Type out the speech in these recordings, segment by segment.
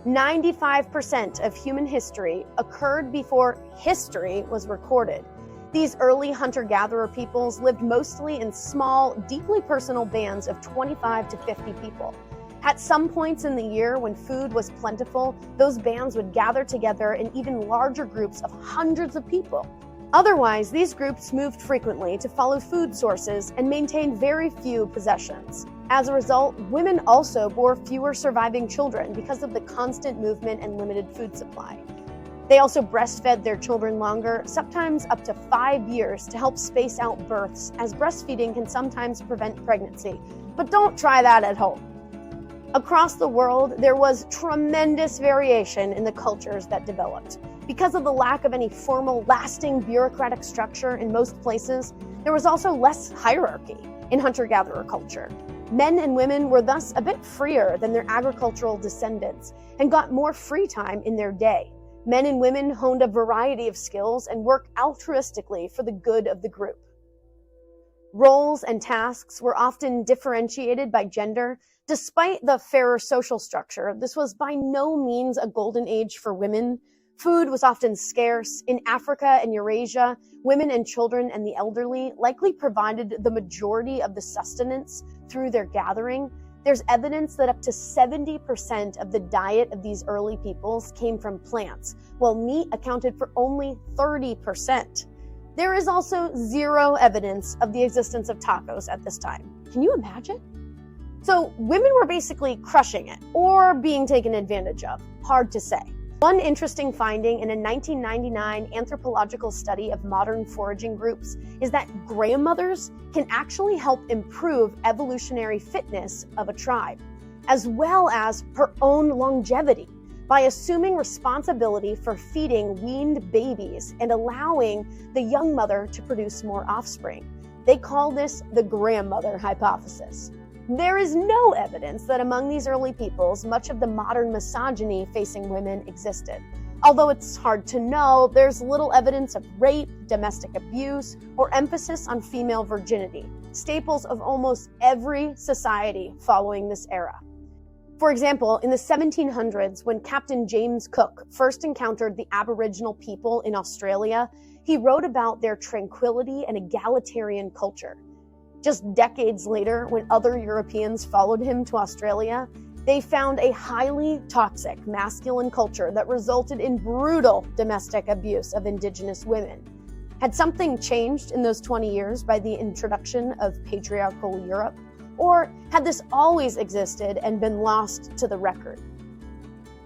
95% of human history occurred before history was recorded. These early hunter-gatherer peoples lived mostly in small, deeply personal bands of 25 to 50 people. At some points in the year when food was plentiful, those bands would gather together in even larger groups of hundreds of people. Otherwise, these groups moved frequently to follow food sources and maintained very few possessions. As a result, women also bore fewer surviving children because of the constant movement and limited food supply. They also breastfed their children longer, sometimes up to 5 years, to help space out births, as breastfeeding can sometimes prevent pregnancy. But don't try that at home. Across the world, there was tremendous variation in the cultures that developed. Because of the lack of any formal, lasting bureaucratic structure in most places, there was also less hierarchy in hunter-gatherer culture. Men and women were thus a bit freer than their agricultural descendants and got more free time in their day. Men and women honed a variety of skills and worked altruistically for the good of the group. Roles and tasks were often differentiated by gender. Despite the fairer social structure, this was by no means a golden age for women. Food was often scarce. In Africa and Eurasia, women and children and the elderly likely provided the majority of the sustenance through their gathering. There's evidence that up to 70% of the diet of these early peoples came from plants, while meat accounted for only 30%. There is also zero evidence of the existence of tacos at this time. Can you imagine? So women were basically crushing it, or being taken advantage of. Hard to say. One interesting finding in a 1999 anthropological study of modern foraging groups is that grandmothers can actually help improve evolutionary fitness of a tribe, as well as her own longevity, by assuming responsibility for feeding weaned babies and allowing the young mother to produce more offspring. They call this the grandmother hypothesis. There is no evidence that among these early peoples, much of the modern misogyny facing women existed. Although it's hard to know, there's little evidence of rape, domestic abuse, or emphasis on female virginity, staples of almost every society following this era. For example, in the 1700s, when Captain James Cook first encountered the Aboriginal people in Australia, he wrote about their tranquility and egalitarian culture. Just decades later, when other Europeans followed him to Australia, they found a highly toxic masculine culture that resulted in brutal domestic abuse of Indigenous women. Had something changed in those 20 years by the introduction of patriarchal Europe? Or had this always existed and been lost to the record?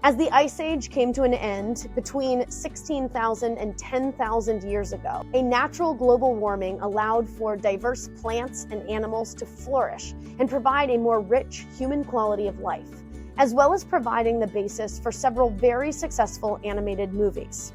As the Ice Age came to an end between 16,000 and 10,000 years ago, a natural global warming allowed for diverse plants and animals to flourish and provide a more rich human quality of life, as well as providing the basis for several very successful animated movies.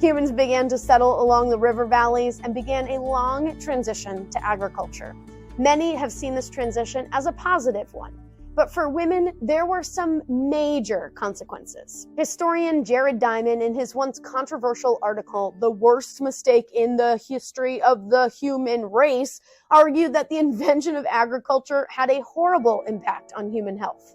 Humans began to settle along the river valleys and began a long transition to agriculture. Many have seen this transition as a positive one. But for women, there were some major consequences. Historian Jared Diamond, in his once controversial article, "The Worst Mistake in the History of the Human Race," argued that the invention of agriculture had a horrible impact on human health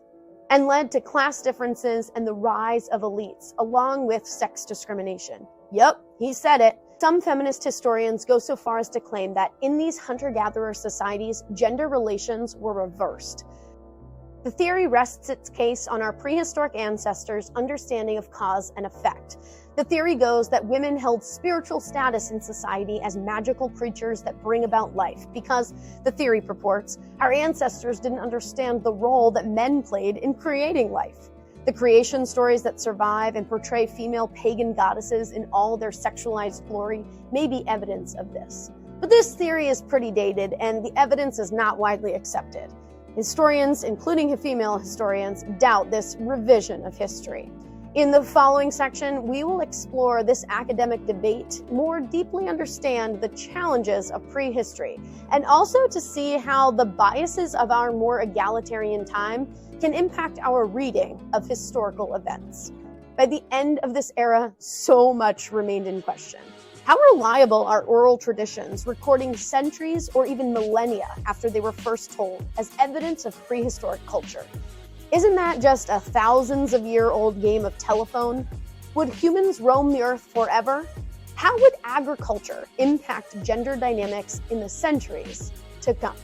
and led to class differences and the rise of elites, along with sex discrimination. Yep, he said it. Some feminist historians go so far as to claim that in these hunter-gatherer societies, gender relations were reversed. The theory rests its case on our prehistoric ancestors' understanding of cause and effect. The theory goes that women held spiritual status in society as magical creatures that bring about life, because, the theory purports, our ancestors didn't understand the role that men played in creating life. The creation stories that survive and portray female pagan goddesses in all their sexualized glory may be evidence of this. But this theory is pretty dated, and the evidence is not widely accepted. Historians, including female historians, doubt this revision of history. In the following section, we will explore this academic debate, more deeply understand the challenges of prehistory, and also to see how the biases of our more egalitarian time can impact our reading of historical events. By the end of this era, so much remained in question. How reliable are oral traditions recording centuries or even millennia after they were first told as evidence of prehistoric culture? Isn't that just a thousands of year old game of telephone? Would humans roam the earth forever? How would agriculture impact gender dynamics in the centuries to come?